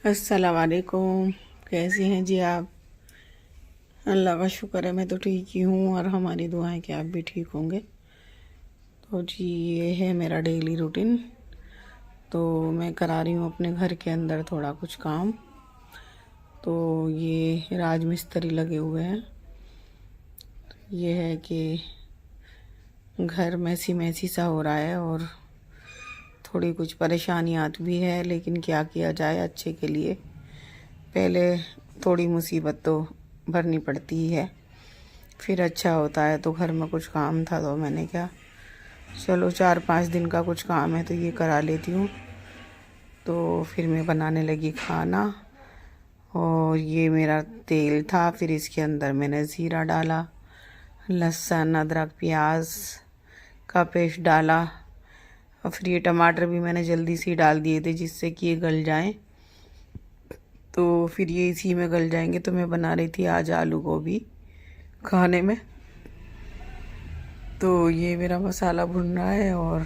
अस्सलाम वालेकुम। कैसी हैं जी आप? अल्लाह का शुक्र है मैं तो ठीक ही हूँ और हमारी दुआएं कि आप भी ठीक होंगे। तो जी ये है मेरा डेली रूटीन। तो मैं करा रही हूँ अपने घर के अंदर थोड़ा कुछ काम। तो ये राज मिस्त्री लगे हुए हैं। ये है कि घर मैसी मैसी सा हो रहा है और थोड़ी कुछ परेशानियात भी है, लेकिन क्या किया जाए अच्छे के लिए। पहले थोड़ी मुसीबत तो भरनी पड़ती ही है, फिर अच्छा होता है। तो घर में कुछ काम था तो मैंने क्या, चलो 4-5 दिन का कुछ काम है तो ये करा लेती हूँ। तो फिर मैं बनाने लगी खाना और ये मेरा तेल था। फिर इसके अंदर मैंने ज़ीरा डाला, लहसुन अदरक प्याज का पेस्ट डाला और फिर ये टमाटर भी मैंने जल्दी से डाल दिए थे जिससे कि ये गल जाएं। तो फिर ये इसी में गल जाएंगे। तो मैं बना रही थी आज आलू गोभी खाने में। तो ये मेरा मसाला भुन रहा है और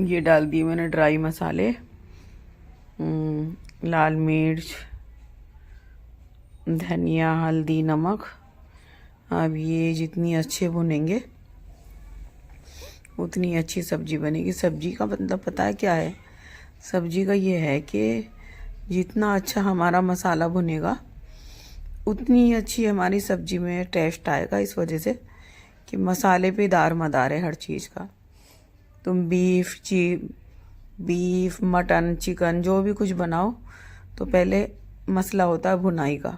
ये डाल दिए मैंने ड्राई मसाले, लाल मिर्च, धनिया, हल्दी, नमक। अब ये जितनी अच्छे भुनेंगे उतनी अच्छी सब्जी बनेगी। सब्जी का मतलब पता है क्या है? सब्जी का ये है कि जितना अच्छा हमारा मसाला भुनेगा उतनी अच्छी हमारी सब्जी में टेस्ट आएगा। इस वजह से कि मसाले पे दार मदार है हर चीज़ का। तुम बीफ मटन चिकन जो भी कुछ बनाओ तो पहले मसला होता है भुनाई का।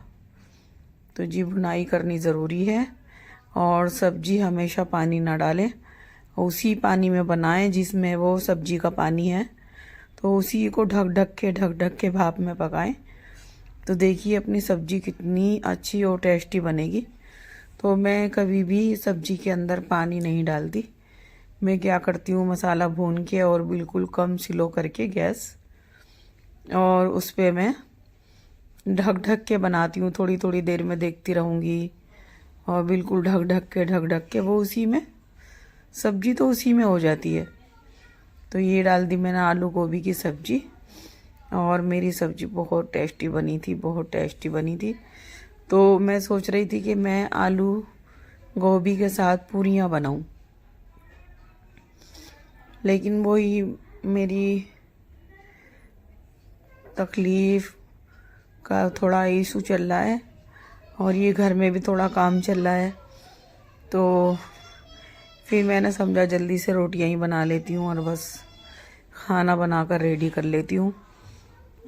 तो जी भुनाई करनी ज़रूरी है। और सब्जी हमेशा पानी ना डालें, उसी पानी में बनाएं जिसमें वो सब्जी का पानी है। तो उसी को ढक ढक के भाप में पकाएं। तो देखिए अपनी सब्जी कितनी अच्छी और टेस्टी बनेगी। तो मैं कभी भी सब्जी के अंदर पानी नहीं डालती। मैं क्या करती हूँ, मसाला भून के और बिल्कुल कम स्लो करके गैस, और उस पर मैं ढक के बनाती हूँ। थोड़ी थोड़ी देर में देखती रहूँगी और बिल्कुल ढक के वो उसी में सब्जी तो उसी में हो जाती है। तो ये डाल दी मैंने आलू गोभी की सब्जी और मेरी सब्जी बहुत टेस्टी बनी थी, बहुत टेस्टी बनी थी। तो मैं सोच रही थी कि मैं आलू गोभी के साथ पूरियाँ बनाऊं, लेकिन वही मेरी तकलीफ़ का थोड़ा इशू चल रहा है और ये घर में भी थोड़ा काम चल रहा है। तो फिर मैंने समझा जल्दी से रोटियां ही बना लेती हूँ और बस खाना बनाकर रेडी कर लेती हूँ।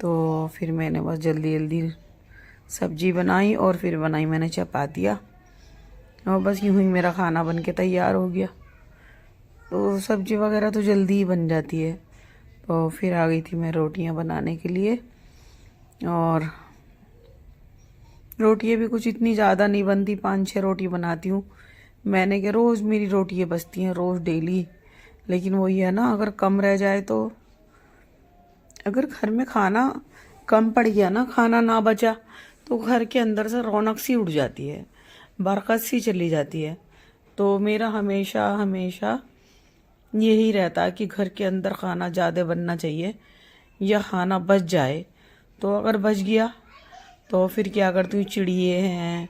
तो फिर मैंने बस जल्दी जल्दी सब्जी बनाई और फिर बनाई मैंने चपातियाँ और बस यूँ ही मेरा खाना बन के तैयार हो गया। तो सब्जी वगैरह तो जल्दी ही बन जाती है। तो फिर आ गई थी मैं रोटियां बनाने के लिए। और रोटियां भी कुछ इतनी ज़्यादा नहीं बनती, 5-6 रोटी बनाती हूँ मैंने। कि रोज़ मेरी रोटियां बचती हैं, रोज़ डेली। लेकिन वही है ना, अगर कम रह जाए तो, अगर घर में खाना कम पड़ गया ना, खाना ना बचा, तो घर के अंदर से रौनक सी उड़ जाती है, बरकत सी चली जाती है। तो मेरा हमेशा हमेशा यही रहता है कि घर के अंदर खाना ज़्यादा बनना चाहिए या खाना बच जाए। तो अगर बच गया तो फिर क्या करती हूँ, चिड़िए हैं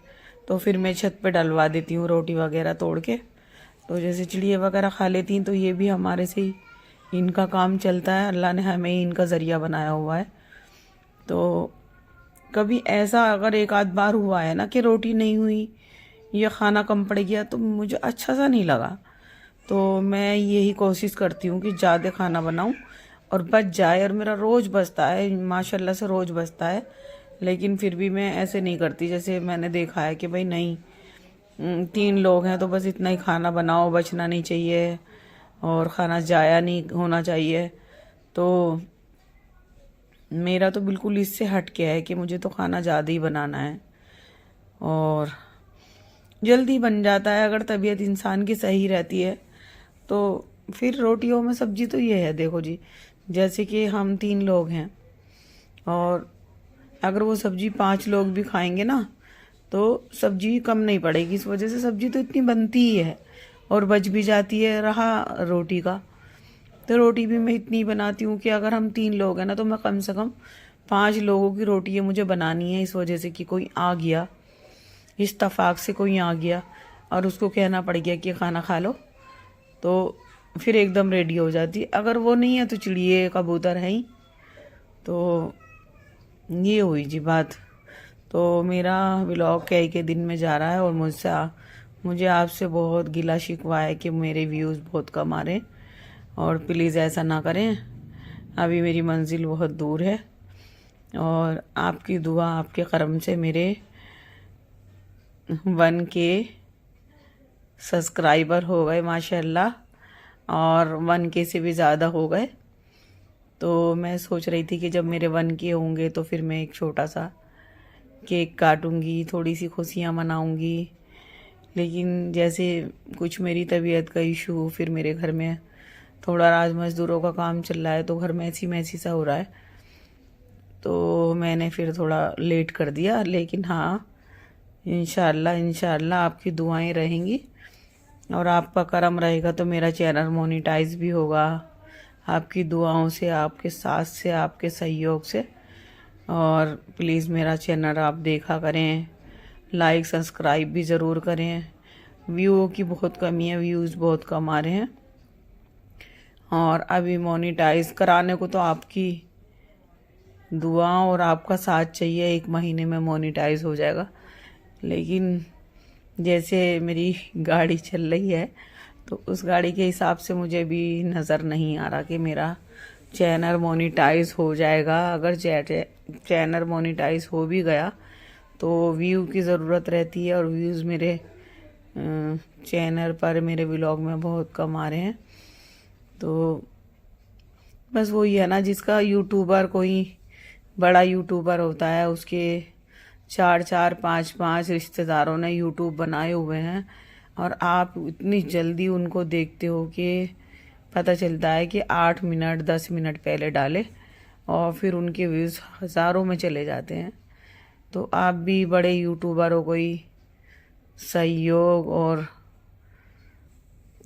तो फिर मैं छत पे डलवा देती हूँ रोटी वगैरह तोड़ के। तो जैसे चिड़िए वगैरह खा लेती हैं तो ये भी हमारे से ही इनका काम चलता है। अल्लाह ने हमें ही इनका ज़रिया बनाया हुआ है। तो कभी ऐसा अगर एक आध बार हुआ है ना कि रोटी नहीं हुई या खाना कम पड़ गया तो मुझे अच्छा सा नहीं लगा। तो मैं यही कोशिश करती हूँ कि ज़्यादा खाना बनाऊँ और बच जाए। और मेरा रोज़ बचता है, माशाल्लाह से रोज़ बचता है। लेकिन फिर भी मैं ऐसे नहीं करती, जैसे मैंने देखा है कि भाई नहीं, 3 लोग हैं तो बस इतना ही खाना बनाओ, बचना नहीं चाहिए और खाना ज़ाया नहीं होना चाहिए। तो मेरा तो बिल्कुल इससे हट के है कि मुझे तो खाना ज़्यादा ही बनाना है और जल्दी बन जाता है। अगर तबीयत इंसान की सही रहती है तो फिर रोटियों में सब्जी तो ये है, देखो जी, जैसे कि हम 3 लोग हैं और अगर वो सब्जी 5 लोग भी खाएंगे ना तो सब्जी कम नहीं पड़ेगी। इस वजह से सब्जी तो इतनी बनती ही है और बच भी जाती है। रहा रोटी का, तो रोटी भी मैं इतनी बनाती हूँ कि अगर हम 3 लोग हैं ना तो मैं कम से कम 5 लोगों की रोटी मुझे बनानी है। इस वजह से कि कोई आ गया, इत्तेफाक से कोई आ गया और उसको कहना पड़ गया कि खाना खा लो, तो फिर एकदम रेडी हो जाती। अगर वो नहीं है तो चिड़िए कबूतर है ही। तो ये हुई जी बात। तो मेरा व्लॉग कई के दिन में जा रहा है और मुझे आपसे बहुत गिला शिकवा है कि मेरे व्यूज़ बहुत कम आ रहे हैं, और प्लीज़ ऐसा ना करें। अभी मेरी मंजिल बहुत दूर है और आपकी दुआ, आपके करम से मेरे 1K सब्सक्राइबर हो गए माशाल्लाह, और 1K से भी ज़्यादा हो गए। तो मैं सोच रही थी कि जब मेरे 1K होंगे तो फिर मैं एक छोटा सा केक काटूंगी, थोड़ी सी खुशियाँ मनाऊंगी। लेकिन जैसे कुछ मेरी तबीयत का इशू, फिर मेरे घर में थोड़ा राज मज़दूरों का काम चल रहा है तो घर में ऐसी मैसी सा हो रहा है, तो मैंने फिर थोड़ा लेट कर दिया। लेकिन हाँ, इंशाल्लाह आपकी दुआएं रहेंगी और आपका करम रहेगा तो मेरा चैनल मोनेटाइज भी होगा, आपकी दुआओं से, आपके साथ से, आपके सहयोग से। और प्लीज़ मेरा चैनल आप देखा करें, लाइक सब्सक्राइब भी ज़रूर करें। व्यू की बहुत कमी है, व्यूज़ बहुत कम आ रहे हैं, और अभी मोनेटाइज कराने को तो आपकी दुआ और आपका साथ चाहिए। 1 महीने में मोनेटाइज हो जाएगा। लेकिन जैसे मेरी गाड़ी चल रही है तो उस गाड़ी के हिसाब से मुझे भी नज़र नहीं आ रहा कि मेरा चैनल मोनेटाइज हो जाएगा। अगर चैनल मोनेटाइज हो भी गया तो व्यू की ज़रूरत रहती है, और व्यूज़ मेरे चैनल पर, मेरे व्लॉग में बहुत कम आ रहे हैं। तो बस वही है ना, जिसका यूट्यूबर कोई बड़ा यूट्यूबर होता है, उसके 4-4, 5-5 रिश्तेदारों ने यूट्यूब बनाए हुए हैं, और आप इतनी जल्दी उनको देखते हो कि पता चलता है कि 8 मिनट 10 मिनट पहले डाले और फिर उनके व्यूज़ हज़ारों में चले जाते हैं। तो आप भी बड़े यूट्यूबर हो, कोई सहयोग और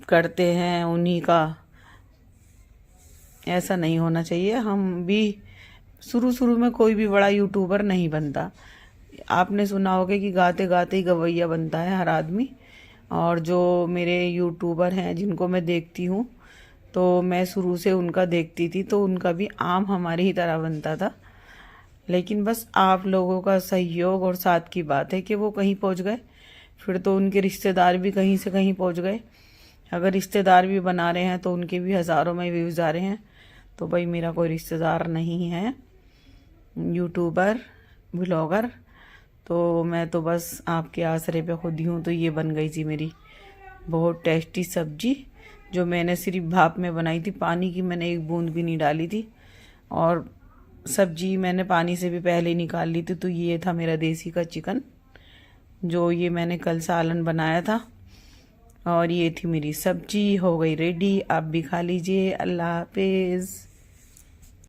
करते हैं उन्हीं का, ऐसा नहीं होना चाहिए। हम भी शुरू में कोई भी बड़ा यूट्यूबर नहीं बनता। आपने सुना होगा कि गाते गाते ही गवैया बनता है हर आदमी। और जो मेरे यूट्यूबर हैं जिनको मैं देखती हूँ, तो मैं शुरू से उनका देखती थी, तो उनका भी आम हमारी ही तरह बनता था। लेकिन बस आप लोगों का सहयोग और साथ की बात है कि वो कहीं पहुँच गए, फिर तो उनके रिश्तेदार भी कहीं से कहीं पहुँच गए। अगर रिश्तेदार भी बना रहे हैं तो उनके भी हज़ारों में व्यूज़ आ रहे हैं। तो भाई मेरा कोई रिश्तेदार नहीं है यूट्यूबर, व्लॉगर, तो मैं तो बस आपके आसरे पे खुद ही हूँ। तो ये बन गई थी मेरी बहुत टेस्टी सब्जी, जो मैंने सिर्फ भाप में बनाई थी, पानी की मैंने एक बूंद भी नहीं डाली थी, और सब्जी मैंने पानी से भी पहले निकाल ली थी। तो ये था मेरा देसी का चिकन, जो ये मैंने कल सालन बनाया था, और ये थी मेरी सब्जी, हो गई रेडी। आप भी खा लीजिए। अल्लाह हाफिज़।